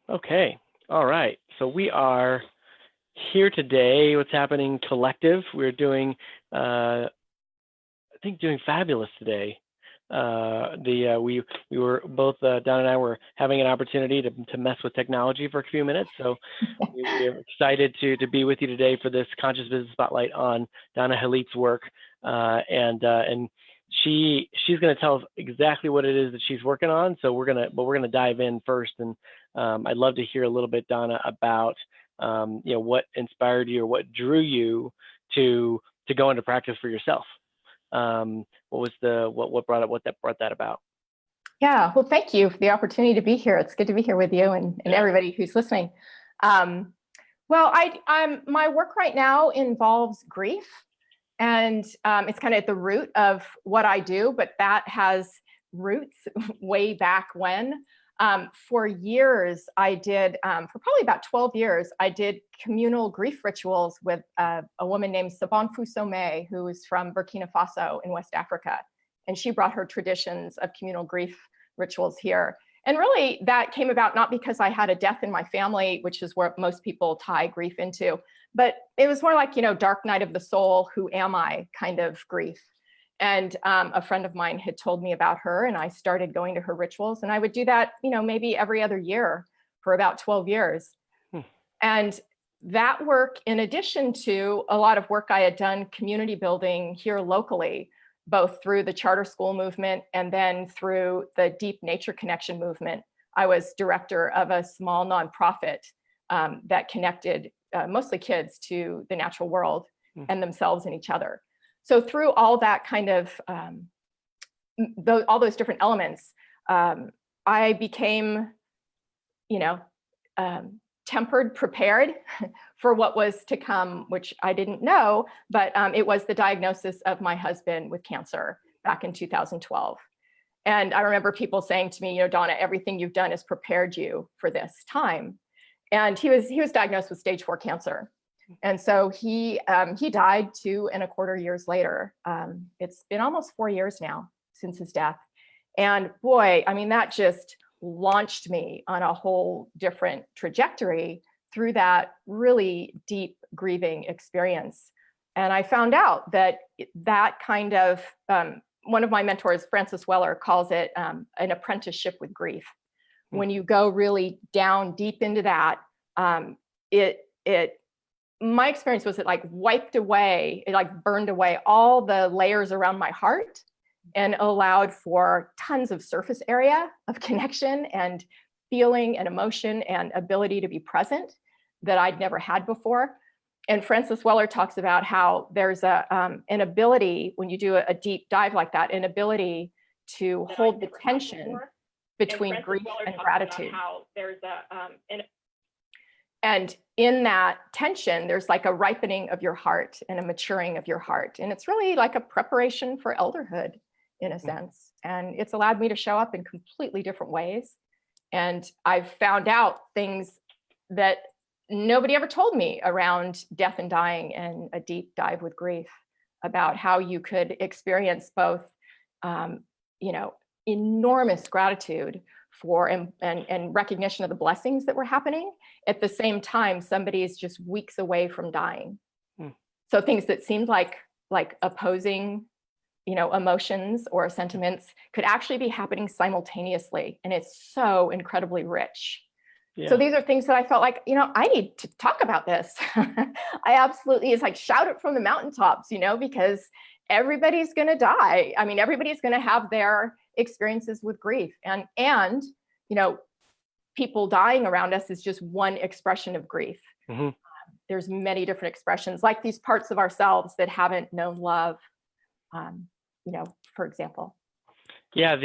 Okay. All right. So we are here today. What's Happening Collective. We're doing, I think, doing fabulous today. We were both Donna and I were having an opportunity to mess with technology for a few minutes. So we are excited to be with you today for this Conscious Business Spotlight on Donna Helete's work, and she's going to tell us exactly what it is that she's working on. So we're gonna dive in first, and I'd love to hear a little bit, Donna, about what inspired you or what drew you to go into practice for yourself. What was what brought that about? Yeah, well, thank you for the opportunity to be here. It's good to be here with you and everybody who's listening. Well, my work right now involves grief, and it's kind of at the root of what I do, but that has roots way back when. For years, I did, for probably about 12 years, I did communal grief rituals with a woman named Sabon Fusome, who is from Burkina Faso in West Africa. And she brought her traditions of communal grief rituals here. And really, that came about not because I had a death in my family, which is where most people tie grief into, but it was more like, dark night of the soul, who am I kind of grief. And a friend of mine had told me about her, and I started going to her rituals, and I would do that, maybe every other year for about 12 years. And that work, in addition to a lot of work I had done community building here locally, both through the charter school movement and then through the deep nature connection movement. I was director of a small nonprofit that connected mostly kids to the natural world and themselves and each other. So through all that kind of, all those different elements, I became, tempered, prepared for what was to come, which I didn't know, but it was the diagnosis of my husband with cancer back in 2012. And I remember people saying to me, Donna, everything you've done has prepared you for this time. And he was diagnosed with stage 4 cancer. And so he died 2.25 years later. It's been almost 4 years now since his death. And boy, that just launched me on a whole different trajectory through that really deep grieving experience. And I found out that kind of, one of my mentors, Francis Weller, calls it an apprenticeship with grief. When you go really down deep into that, my experience was it wiped away, it burned away all the layers around my heart and allowed for tons of surface area of connection and feeling and emotion and ability to be present that I'd never had before. And Francis Weller talks about how there's an ability, when you do a deep dive like that, an ability to hold the tension between grief and gratitude. And in that tension, there's a ripening of your heart and a maturing of your heart. And it's really like a preparation for elderhood in a sense. And it's allowed me to show up in completely different ways. And I've found out things that nobody ever told me around death and dying, and a deep dive with grief about how you could experience both, enormous gratitude for and recognition of the blessings that were happening. At the same time, somebody is just weeks away from dying. So things that seemed like opposing, emotions or sentiments could actually be happening simultaneously. And it's so incredibly rich. Yeah. So these are things that I felt like, I need to talk about this. I absolutely, it's shout it from the mountaintops, because everybody's going to die. Everybody's going to have their experiences with grief, and people dying around us is just one expression of grief. There's many different expressions, like these parts of ourselves that haven't known love, for example. Yeah,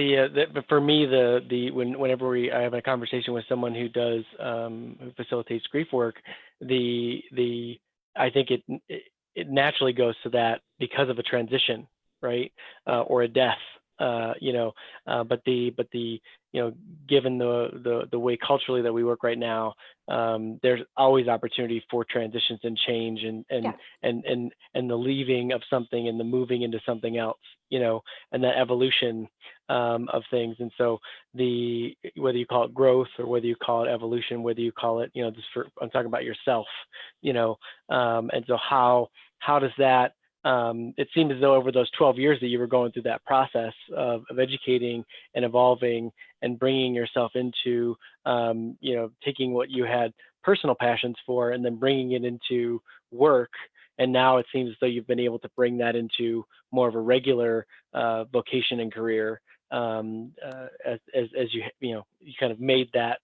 for me, whenever I have a conversation with someone who does who facilitates grief work, I think it naturally goes to that because of a transition, right, or a death. Given the way culturally that we work right now, there's always opportunity for transitions and change and the leaving of something and the moving into something else, and that evolution of things. And so whether you call it growth or whether you call it evolution, whether you call it, I'm talking about yourself, and so how does that, it seemed as though over those 12 years that you were going through that process of educating and evolving and bringing yourself into, taking what you had personal passions for and then bringing it into work. And now it seems as though you've been able to bring that into more of a regular vocation and career, as you kind of made that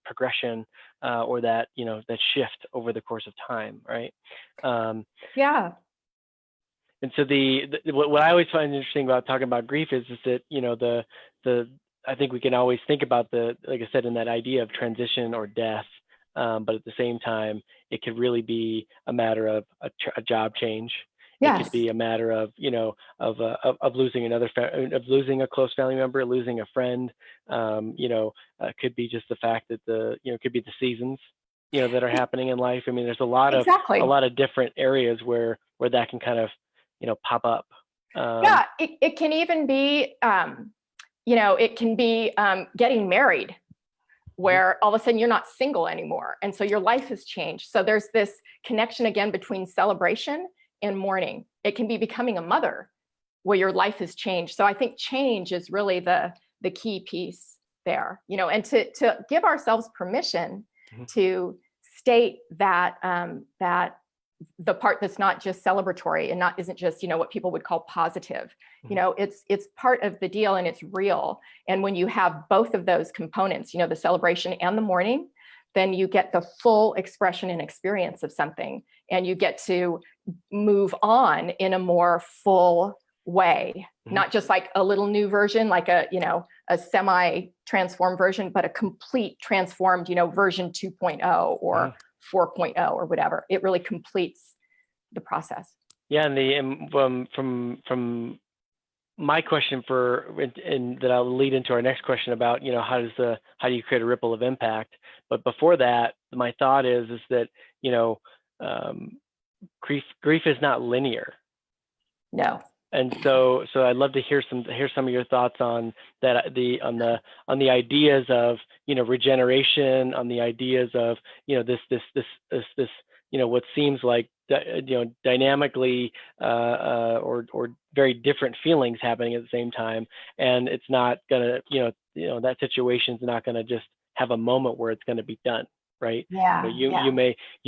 progression or that shift over the course of time, right? Yeah. And so what I always find interesting about talking about grief is that I think we can always think about like I said, in that idea of transition or death. But at the same time, it could really be a matter of a job change. Yes. It could be a matter of of losing of losing a close family member, losing a friend. Could be just the fact that it could be the seasons that are happening in life. I mean, there's a lot of different areas where that can kind of pop up. It can even be it can be getting married, where all of a sudden you're not single anymore. And so your life has changed. So there's this connection again between celebration and mourning. It can be becoming a mother where your life has changed. So I think change is really the key piece there, and to give ourselves permission to state that, the part that's not just celebratory and isn't just, what people would call positive, it's part of the deal and it's real. And when you have both of those components, the celebration and the mourning, then you get the full expression and experience of something, and you get to move on in a more full way, not just like a little new version, like a semi-transformed version, but a complete transformed, version 2.0 or 4.0 or whatever. It really completes the process. Yeah, and from my question and that I'll lead into our next question about how do you create a ripple of impact. But before that, my thought is that grief is not linear. No. And so I'd love to hear some of your thoughts on that, on the ideas of regeneration, on the ideas of this what seems like dynamically or very different feelings happening at the same time, and it's not gonna that situation's not gonna just have a moment where it's gonna be done. Right. Yeah. You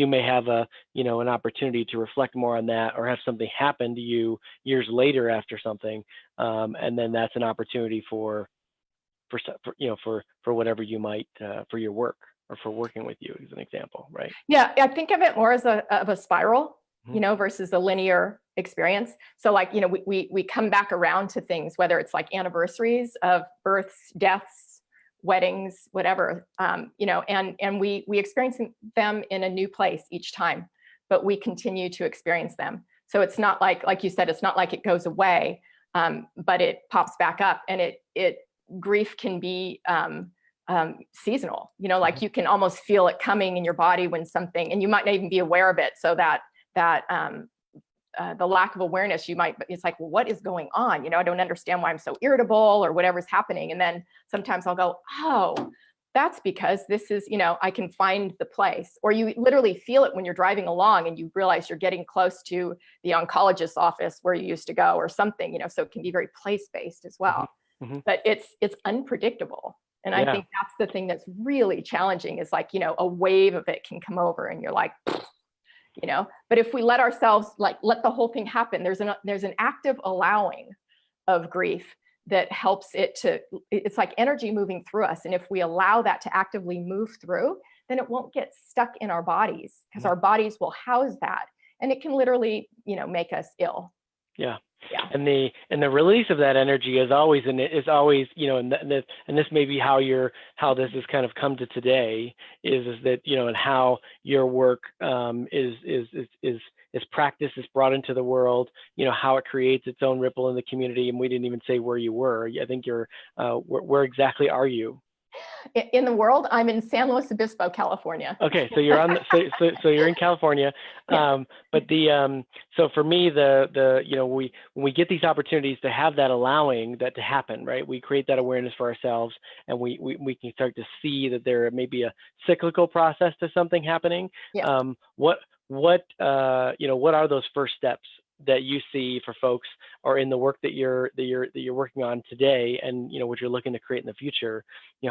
may have an opportunity to reflect more on that, or have something happen to you years later after something, and then that's an opportunity for whatever you might for your work or for working with you, as an example, right? Yeah, I think of it more as a spiral, versus a linear experience. So like we come back around to things, whether it's like anniversaries of births, deaths, weddings, whatever, and we experience them in a new place each time, but we continue to experience them. So it's not like you said, it's not like it goes away, but it pops back up, and grief can be seasonal, like you can almost feel it coming in your body when something, and you might not even be aware of it. So that the lack of awareness, it's like, well, what is going on? I don't understand why I'm so irritable or whatever's happening. And then sometimes I'll go, oh, that's because this is, I can find the place. Or you literally feel it when you're driving along and you realize you're getting close to the oncologist's office where you used to go or something, so it can be very place-based as well. But it's unpredictable. And I think that's the thing that's really challenging, is like, a wave of it can come over and you're like, but if we let ourselves let the whole thing happen, there's an active allowing of grief that helps it's like energy moving through us. And if we allow that to actively move through, then it won't get stuck in our bodies, because our bodies will house that, and it can literally, make us ill. Yeah. And the release of that energy is always, and this may be how this has kind of come to today, is that, and how your work is practiced, is brought into the world, how it creates its own ripple in the community. And we didn't even say where you were. I think where exactly are you? In the world, I'm in San Luis Obispo, California. Okay, so you're on the, so you're in California, Yeah. but the so for me when we get these opportunities to have that allowing that to happen, right? We create that awareness for ourselves, and we can start to see that there may be a cyclical process to something happening. Yeah. What what are those first steps that you see for folks, or in the work that you're working on today, and what you're looking to create in the future?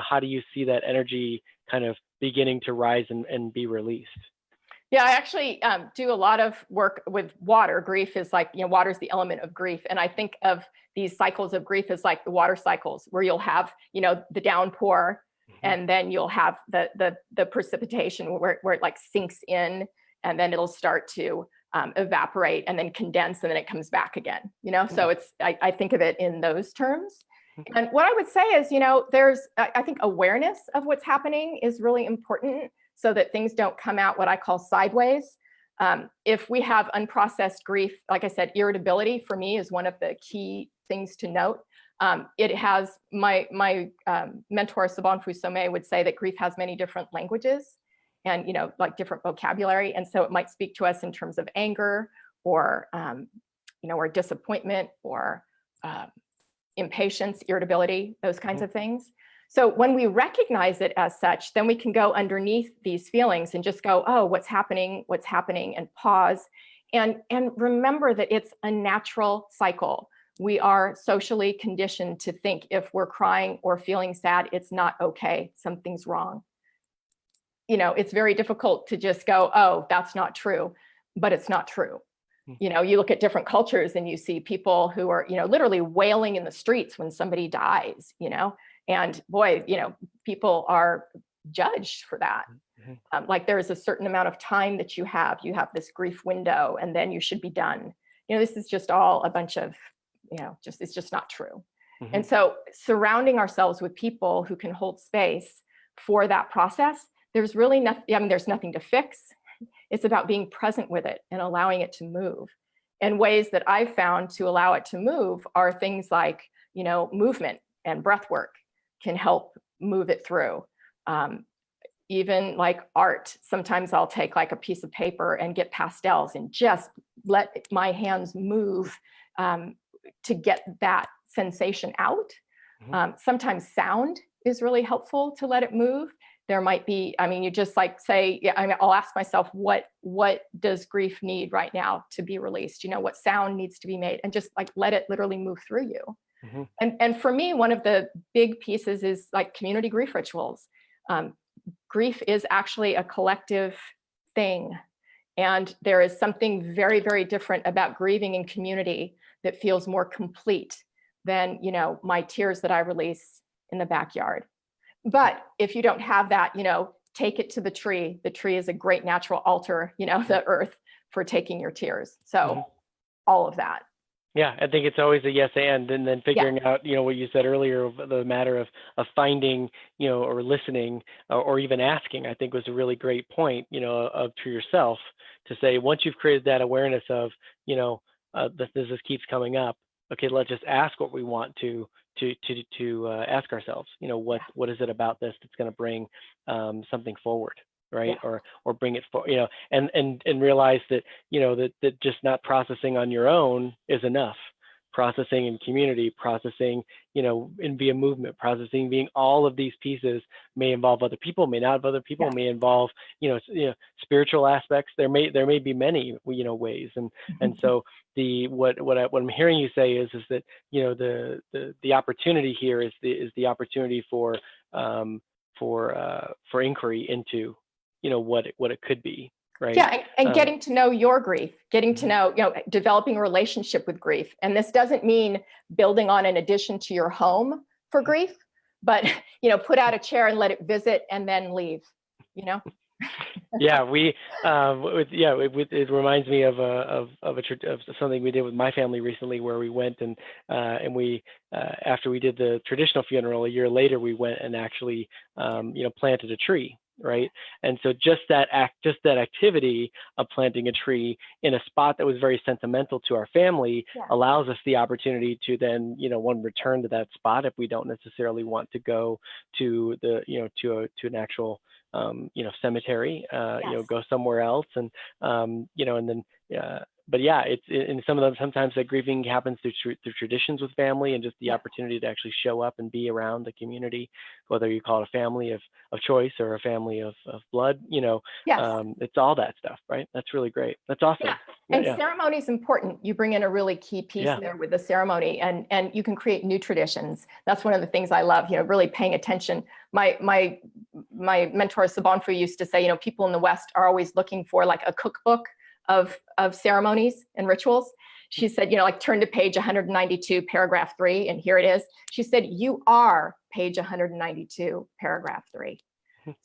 How do you see that energy kind of beginning to rise and be released? Yeah, I actually do a lot of work with water. Grief is like, water is the element of grief. And I think of these cycles of grief as like the water cycles, where you'll have, the downpour, and then you'll have the precipitation where it like sinks in, and then it'll start to evaporate and then condense, and then it comes back again, So I think of it in those terms. And what I would say is, I think awareness of what's happening is really important, so that things don't come out what I call sideways. If we have unprocessed grief, like I said, irritability for me is one of the key things to note. It has my mentor, Saban Fusome, would say that grief has many different languages and, like different vocabulary. And so it might speak to us in terms of anger, or, or disappointment, or impatience, irritability, those kinds of things. So when we recognize it as such, then we can go underneath these feelings and just go, oh, what's happening, and pause, and remember that it's a natural cycle. We are socially conditioned to think if we're crying or feeling sad, it's not okay, something's wrong. It's very difficult to just go, oh, that's not true, but it's not true. You look at different cultures and you see people who are, literally wailing in the streets when somebody dies, and boy, people are judged for that. Like there is a certain amount of time that you have this grief window, and then you should be done. This is just all a bunch of, it's just not true. And so surrounding ourselves with people who can hold space for that process, there's really nothing, there's nothing to fix. It's about being present with it and allowing it to move. And ways that I've found to allow it to move are things like, movement and breath work can help move it through. Even like art, sometimes I'll take like a piece of paper and get pastels and just let my hands move to get that sensation out. Sometimes sound is really helpful to let it move. There might be, you just like say, I'll ask myself, what does grief need right now to be released? What sound needs to be made? And just like let it literally move through you. And for me, one of the big pieces is like community grief rituals. Grief is actually a collective thing. And there is something very, very different about grieving in community that feels more complete than, my tears that I release in the backyard. But if you don't have that, take it to the tree. The tree is a great natural altar, the earth, for taking your tears. So all of that. Yeah, I think it's always a yes and then figuring out, what you said earlier, the matter of finding, or listening, or even asking, I think was a really great point, of to yourself, to say, once you've created that awareness of, this keeps coming up, okay, let's just ask what we want to ask ourselves, what is it about this that's going to bring something forward, right? Or bring it forward, and realize that, that just not processing on your own is enough. Processing in community, processing, in via movement, processing, being all of these pieces may involve other people, may not have other people, may involve, spiritual aspects. There may be many, ways. And so what I'm hearing you say is that, the opportunity here is the opportunity for inquiry into, what it could be. Right. Yeah, and getting to know your grief, getting to know, developing a relationship with grief. And this doesn't mean building on an addition to your home for grief, but, put out a chair and let it visit and then leave, Yeah, it reminds me of something we did with my family recently, where we went and we after we did the traditional funeral, a year later, we went and actually planted a tree. right? And so just that activity of planting a tree in a spot that was very sentimental to our family allows us the opportunity to then, one, return to that spot if we don't necessarily want to go to the, to an actual, cemetery, go somewhere else. And, and then, but yeah, it's in some of them, sometimes that grieving happens through traditions with family, and just the opportunity to actually show up and be around the community, whether you call it a family of choice or a family of blood, it's all that stuff, right? That's really great. That's awesome. And ceremony is important. You bring in a really key piece there with the ceremony, and you can create new traditions. That's one of the things I love, really paying attention. My mentor Sabanfu used to say, people in the West are always looking for like a cookbook of ceremonies and rituals. She said, like turn to page 192, paragraph 3, and here it is. She said, you are page 192, paragraph 3.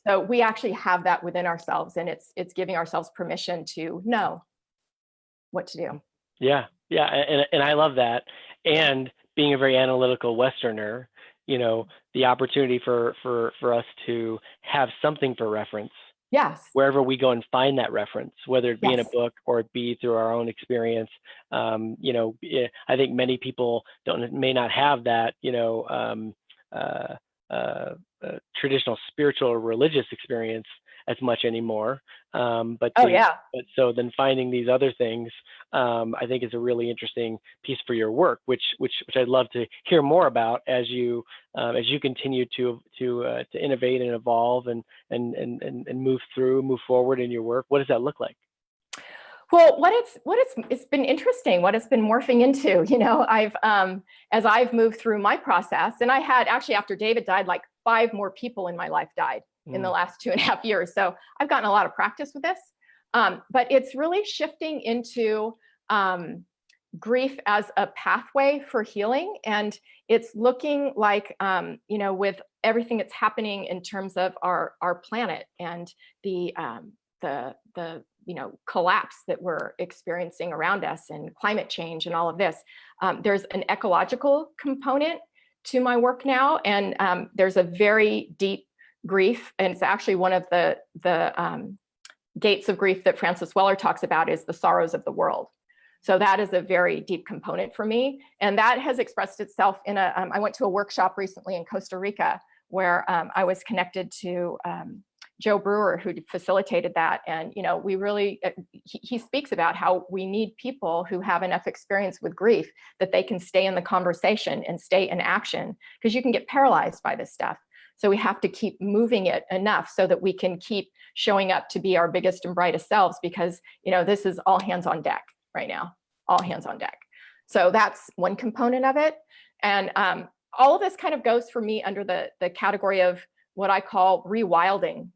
So we actually have that within ourselves, and it's giving ourselves permission to know what to do. Yeah. And I love that. And being a very analytical Westerner, the opportunity for us to have something for reference. Yes. Wherever we go and find that reference, whether it be in a book or it be through our own experience. I think many people may not have that, traditional spiritual or religious experience as much anymore. But so then finding these other things, I think is a really interesting piece for your work, which I'd love to hear more about as you continue to innovate and evolve and move forward in your work. What does that look like? Well, it's been interesting, what it's been morphing into, I've, as I've moved through my process, and I had actually, after David died, like 5 more people in my life died in the last 2.5 years. So I've gotten a lot of practice with this, but it's really shifting into grief as a pathway for healing. And it's looking like, with everything that's happening in terms of our planet and the collapse that we're experiencing around us and climate change and all of this. There's an ecological component to my work now, and there's a very deep grief, and it's actually one of the gates of grief that Francis Weller talks about is the sorrows of the world. So that is a very deep component for me, and that has expressed itself in I went to a workshop recently in Costa Rica where I was connected to Joe Brewer, who facilitated that. And, we really, he speaks about how we need people who have enough experience with grief that they can stay in the conversation and stay in action, because you can get paralyzed by this stuff. So we have to keep moving it enough so that we can keep showing up to be our biggest and brightest selves, because, this is all hands on deck right now, all hands on deck. So that's one component of it. And all of this kind of goes for me under the category of what I call rewilding.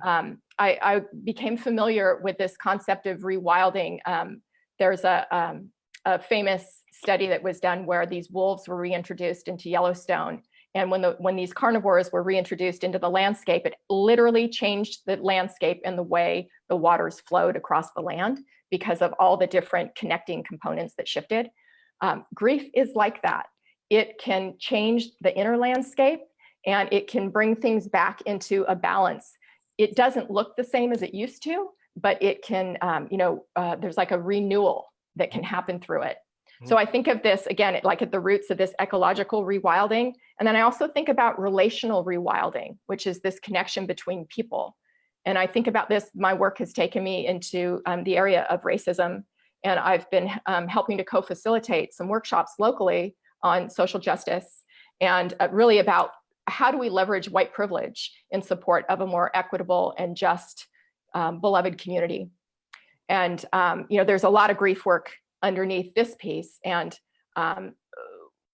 I became familiar with this concept of rewilding. There's a famous study that was done where these wolves were reintroduced into Yellowstone. And when these carnivores were reintroduced into the landscape, it literally changed the landscape and the way the waters flowed across the land because of all the different connecting components that shifted. Grief is like that. It can change the inner landscape, and it can bring things back into a balance. It doesn't look the same as it used to, but it can, there's like a renewal that can happen through it. So I think of this, again, like at the roots of this ecological rewilding. And then I also think about relational rewilding, which is this connection between people. And I think about this, my work has taken me into the area of racism. And I've been helping to co-facilitate some workshops locally on social justice and really about how do we leverage white privilege in support of a more equitable and just beloved community. And, there's a lot of grief work underneath this piece. And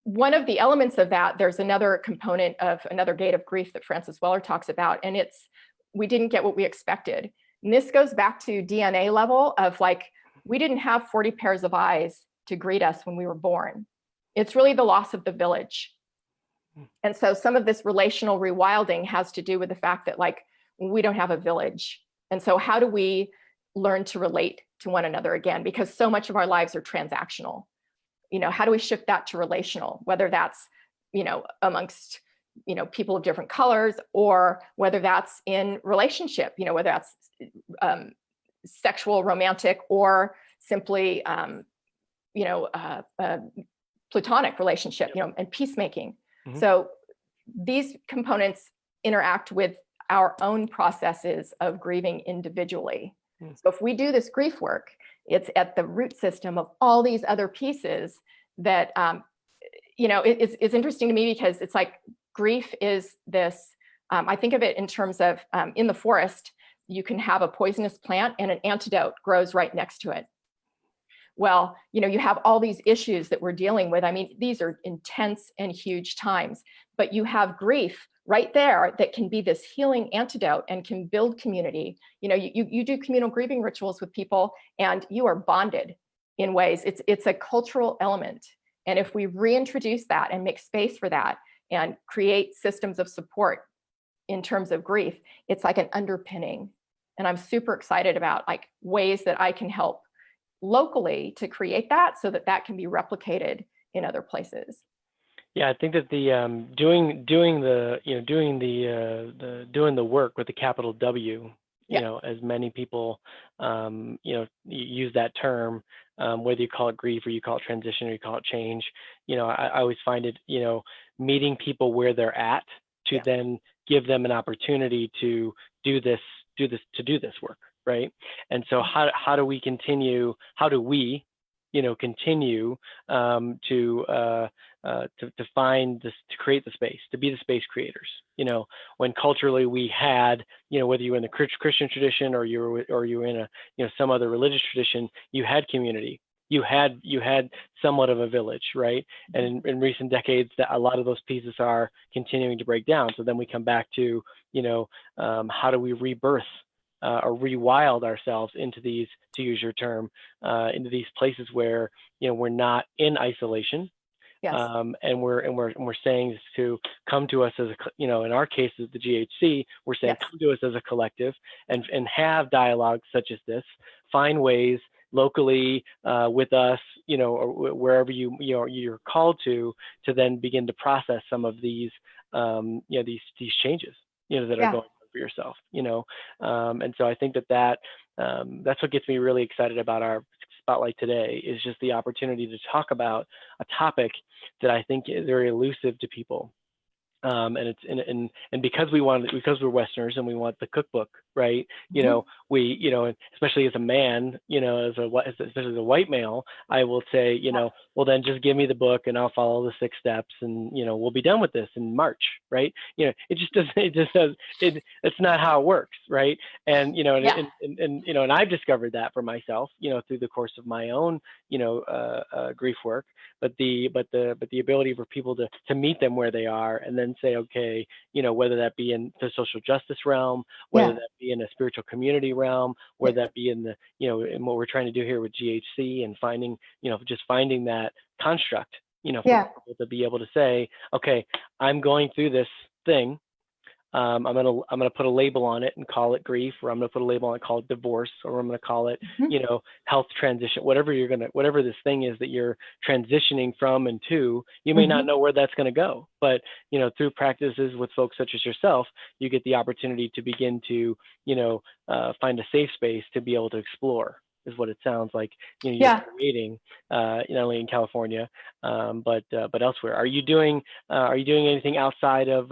one of the elements of that, there's another component of another gate of grief that Francis Weller talks about, and it's, we didn't get what we expected. And this goes back to DNA level of like, we didn't have 40 pairs of eyes to greet us when we were born. It's really the loss of the village. And so some of this relational rewilding has to do with the fact that like, we don't have a village. And so how do we learn to relate to one another again? Because so much of our lives are transactional. How do we shift that to relational, whether that's, amongst, people of different colors, or whether that's in relationship, whether that's sexual, romantic, or simply, platonic relationship, and peacemaking. So these components interact with our own processes of grieving individually. So if we do this grief work, it's at the root system of all these other pieces that, it's interesting to me, because it's like grief is this, I think of it in terms of, in the forest, you can have a poisonous plant and an antidote grows right next to it. Well, you have all these issues that we're dealing with. I mean, these are intense and huge times, but you have grief right there that can be this healing antidote and can build community. You do communal grieving rituals with people and you are bonded in ways. It's a cultural element. And if we reintroduce that and make space for that and create systems of support in terms of grief, it's like an underpinning. And I'm super excited about like ways that I can help locally to create that so that that can be replicated in other places. Yeah, I think that the doing the work with the capital W, as many people use that term, whether you call it grief or you call it transition or you call it change. I always find it, meeting people where they're at to then give them an opportunity to do this work, right? And so how do we continue? How do we, continue to find this, to create the space, to be the space creators? When culturally we had, whether you were in the Christian tradition or you were in a, some other religious tradition, you had community. You had somewhat of a village, right? And in recent decades, that a lot of those pieces are continuing to break down. So then we come back to, how do we rebirth or rewild ourselves into these, to use your term, into these places where we're not in isolation. Yes. And we're saying this to come to us as a, in our case as the GHC, we're saying come to us as a collective and have dialogues such as this, find ways locally with us, or wherever you're called to then begin to process some of these, these changes, that are going on for yourself, and so I think that's what gets me really excited about our spotlight today, is just the opportunity to talk about a topic that I think is very elusive to people. And it's and because we're Westerners and we want the cookbook, right? We, and especially as a man, especially as a white male, I will say, well then just give me the book and I'll follow the 6 steps and, we'll be done with this in March, right? It just does, it's not how it works, right? And, and I've discovered that for myself, through the course of my own, grief work, but the ability for people to meet them where they are and then say, okay, whether that be in the social justice realm, whether that be in a spiritual community realm, whether that be in the, in what we're trying to do here with GHC and finding, just finding that construct, for people to be able to say, okay, I'm going through this thing. I'm gonna put a label on it and call it grief, or I'm gonna put a label on it, call it divorce, or I'm gonna call it, health transition, whatever this thing is that you're transitioning from and to. You may not know where that's gonna go, but through practices with folks such as yourself, you get the opportunity to begin to, find a safe space to be able to explore. Is what it sounds like. You're creating, not only in California, but elsewhere. Are you doing anything outside of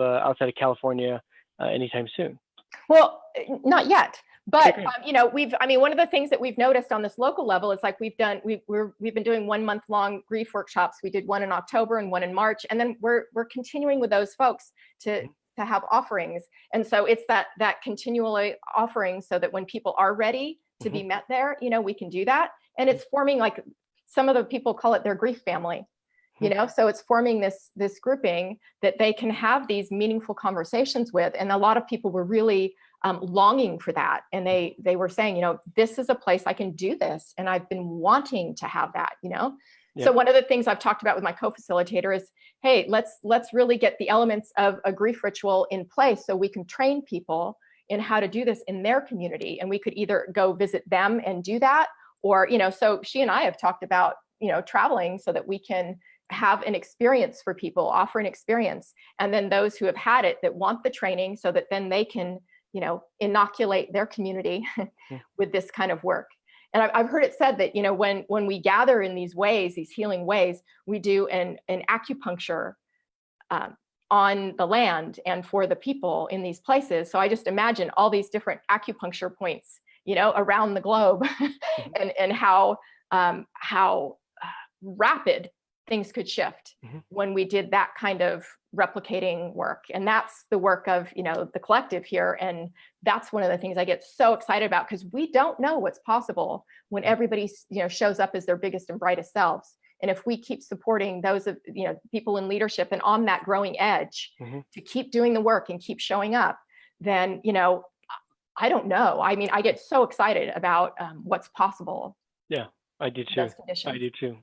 California anytime soon? Well, not yet. But one of the things that we've noticed on this local level is like we've been doing 1 month long grief workshops. We did one in October and one in March, and then we're continuing with those folks to have offerings. And so it's that continually offering so that when people are ready to be met there, we can do that. And it's forming, like some of the people call it their grief family, so it's forming this grouping that they can have these meaningful conversations with. And a lot of people were really longing for that. And they were saying, this is a place I can do this. And I've been wanting to have that, So one of the things I've talked about with my co-facilitator is, hey, let's really get the elements of a grief ritual in place so we can train people in how to do this in their community. And we could either go visit them and do that, or, so she and I have talked about, traveling so that we can have an experience for people, offer an experience, and then those who have had it that want the training so that then they can, inoculate their community with this kind of work. And I've heard it said that, when we gather in these ways, these healing ways, we do an acupuncture on the land and for the people in these places. So I just imagine all these different acupuncture points, around the globe, and how rapid things could shift when we did that kind of replicating work. And that's the work of, the collective here. And that's one of the things I get so excited about, because we don't know what's possible when everybody, shows up as their biggest and brightest selves. And if we keep supporting those of, people in leadership and on that growing edge to keep doing the work and keep showing up, then, I don't know. I mean, I get so excited about what's possible. Yeah, I do too. I do too.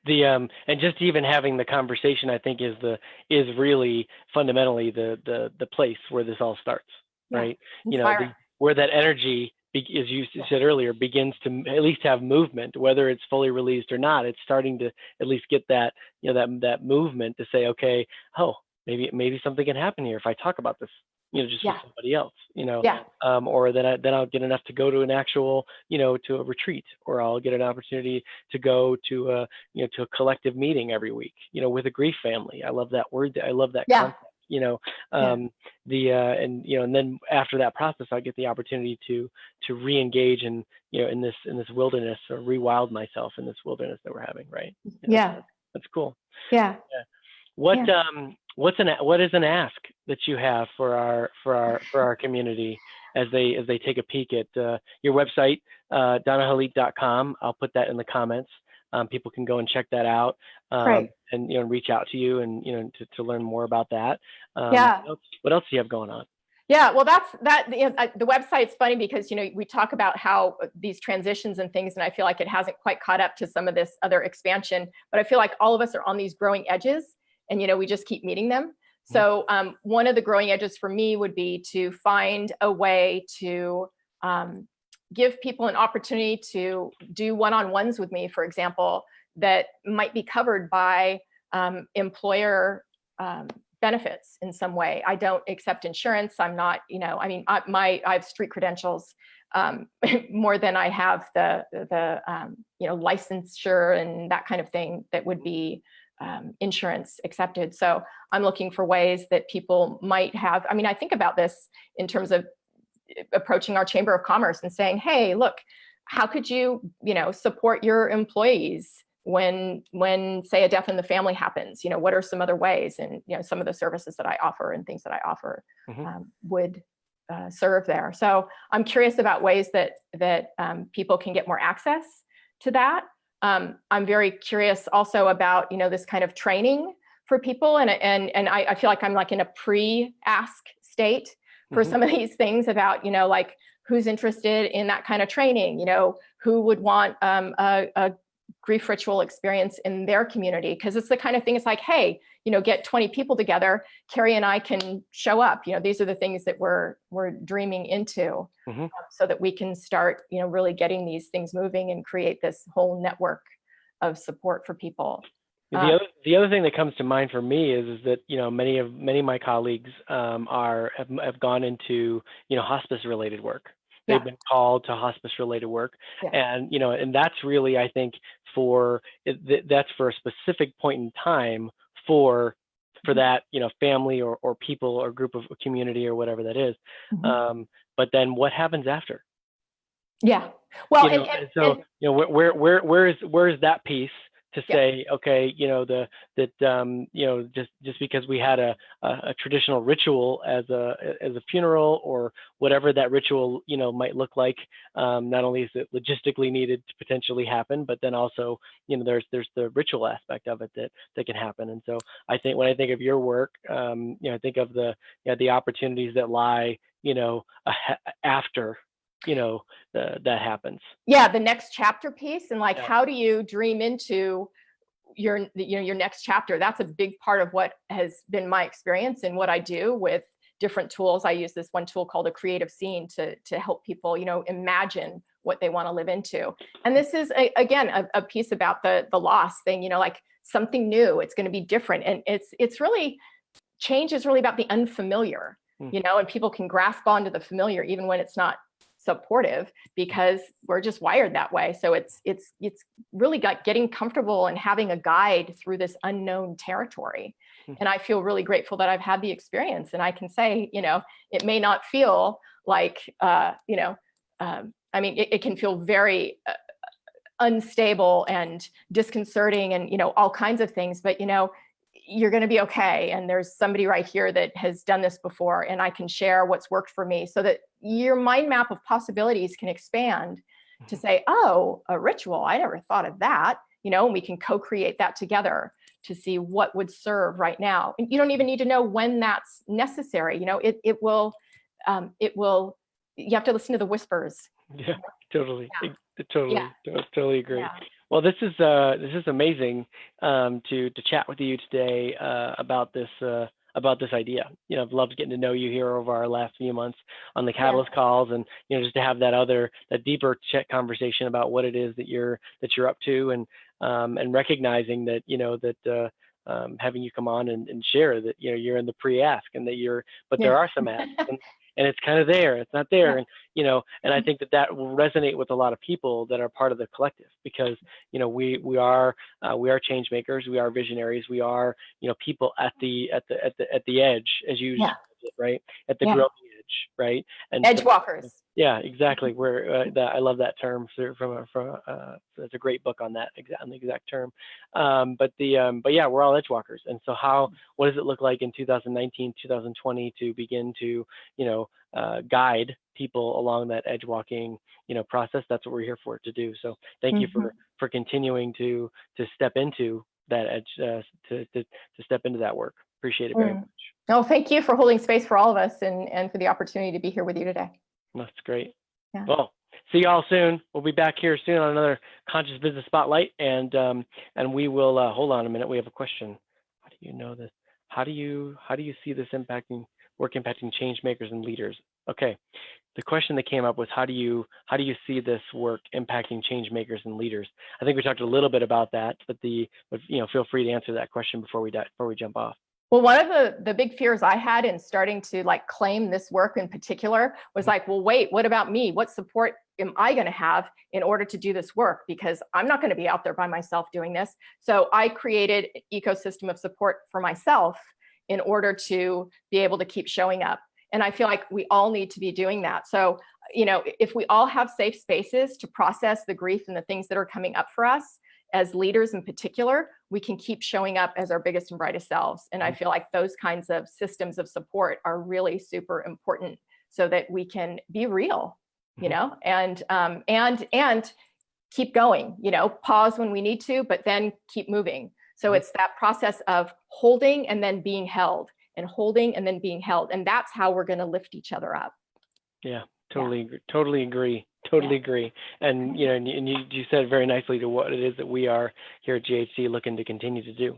Yeah. And just even having the conversation, I think is really fundamentally the place where this all starts, right? Inspiring. Where that energy, as you said earlier, begins to at least have movement, whether it's fully released or not. It's starting to at least get that, that movement to say, okay, maybe something can happen here if I talk about this, just with somebody else, or then I'll get enough to go to an actual, to a retreat, or I'll get an opportunity to go to a collective meeting every week, with a grief family. I love that word. I love that concept, and then after that process, I get the opportunity to re-engage in this wilderness, or rewild myself in this wilderness that we're having. Right. That's cool. Yeah. What is an ask that you have for our community as they take a peek at your website, donnahelete.com? I'll put that in the comments. People can go and check that out, and reach out to you and to learn more about that. What else do you have going on? Yeah, well, the website's funny because, we talk about how these transitions and things, and I feel like it hasn't quite caught up to some of this other expansion, but I feel like all of us are on these growing edges, and, we just keep meeting them. So one of the growing edges for me would be to find a way to give people an opportunity to do one-on-ones with me, for example, that might be covered by employer benefits in some way. I don't accept insurance. I'm not, I have street credentials more than I have the licensure and that kind of thing that would be insurance accepted. So I'm looking for ways that people might have. I think about this in terms of approaching our Chamber of Commerce and saying, hey, look, how could you, support your employees when say a death in the family happens? What are some other ways? And, some of the services that I offer and things that I offer would serve there. So I'm curious about ways that people can get more access to that. I'm very curious also about, this kind of training for people. And I feel like I'm like in a pre-ask state for some of these things about, like who's interested in that kind of training, who would want a grief ritual experience in their community. Because it's the kind of thing, it's like, hey, get 20 people together, Carrie and I can show up. These are the things that we're dreaming into so that we can start, really getting these things moving and create this whole network of support for people. The other thing that comes to mind for me is that many of my colleagues have gone into hospice related work. They've been called to hospice related work, and that's really, I think, that's for a specific point in time for that family or people or group of community or whatever that is. But then what happens after? Yeah. Well, where is that piece to say, okay, just because we had a traditional ritual as a funeral or whatever that ritual might look like, not only is it logistically needed to potentially happen, but then also there's the ritual aspect of it that can happen. And so I think when I think of your work, I think of the opportunities that lie after that happens. Yeah, the next chapter piece, and how do you dream into your next chapter? That's a big part of what has been my experience and what I do with different tools. I use this one tool called a creative scene to help people, imagine what they want to live into. And this is again a piece about the loss thing, like something new. It's going to be different, and it's really, change is really about the unfamiliar, and people can grasp onto the familiar even when it's not supportive, because we're just wired that way. So it's really getting comfortable and having a guide through this unknown territory. And I feel really grateful that I've had the experience, and I can say, it may not feel like, it can feel very unstable and disconcerting and, all kinds of things, but, you're going to be okay. And there's somebody right here that has done this before, and I can share what's worked for me, so that your mind map of possibilities can expand to say, oh, a ritual, I never thought of that, and we can co-create that together to see what would serve right now. And you don't even need to know when that's necessary. It will, you have to listen to the whispers. Yeah, totally. Yeah. Totally agree. Yeah. Well, this is amazing to chat with you today about this idea. I've loved getting to know you here over our last few months on the Catalyst calls, and just to have that deeper conversation about what it is that you're up to, and recognizing that having you come on and share that you're in the pre-ask, and that but there are some asks, and it's kind of there, it's not there. And I think that will resonate with a lot of people that are part of the collective, because we are change makers, we are visionaries, we are people at the edge, as you used it, right, at the growing edge, right, and edge walkers. Yeah, exactly. I love that term there's a great book on that, on the exact term. But yeah, we're all edge walkers. And so what does it look like in 2019, 2020 to begin to, guide people along that edge walking, process? That's what we're here for, to do. So thank you for continuing to step into that edge, to step into that work. Appreciate it very much. No, thank you for holding space for all of us, and for the opportunity to be here with you today. That's great. Yeah. Well, see y'all soon. We'll be back here soon on another Conscious Business Spotlight, and we will hold on a minute. We have a question. How do you know this? How do you see this impacting change makers and leaders? Okay. The question that came up was, how do you see this work impacting change makers and leaders? I think we talked a little bit about that, but feel free to answer that question before we jump off. Well, one of the big fears I had in starting to claim this work in particular was well, wait, what about me? What support am I going to have in order to do this work? Because I'm not going to be out there by myself doing this. So I created an ecosystem of support for myself in order to be able to keep showing up. And I feel like we all need to be doing that. So, if we all have safe spaces to process the grief and the things that are coming up for us, as leaders in particular, we can keep showing up as our biggest and brightest selves. And I feel like those kinds of systems of support are really super important, so that we can be real, and keep going, pause when we need to, but then keep moving. So it's that process of holding and then being held, and holding and then being held. And that's how we're going to lift each other up. Yeah, totally agree. Totally agree. And, you said very nicely to what it is that we are here at GHC looking to continue to do.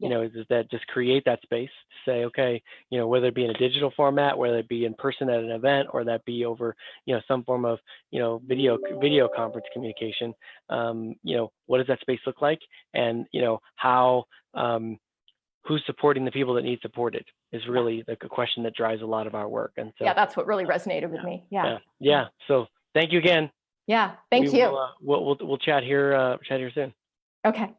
Is that just create that space to say, okay, whether it be in a digital format, whether it be in person at an event, or that be over, some form of, video conference communication, what does that space look like? And, how, who's supporting the people that need supported is really the question that drives a lot of our work. And so, that's what really resonated with me. Yeah. So thank you again. Yeah. Thank you. We'll chat here soon. Okay.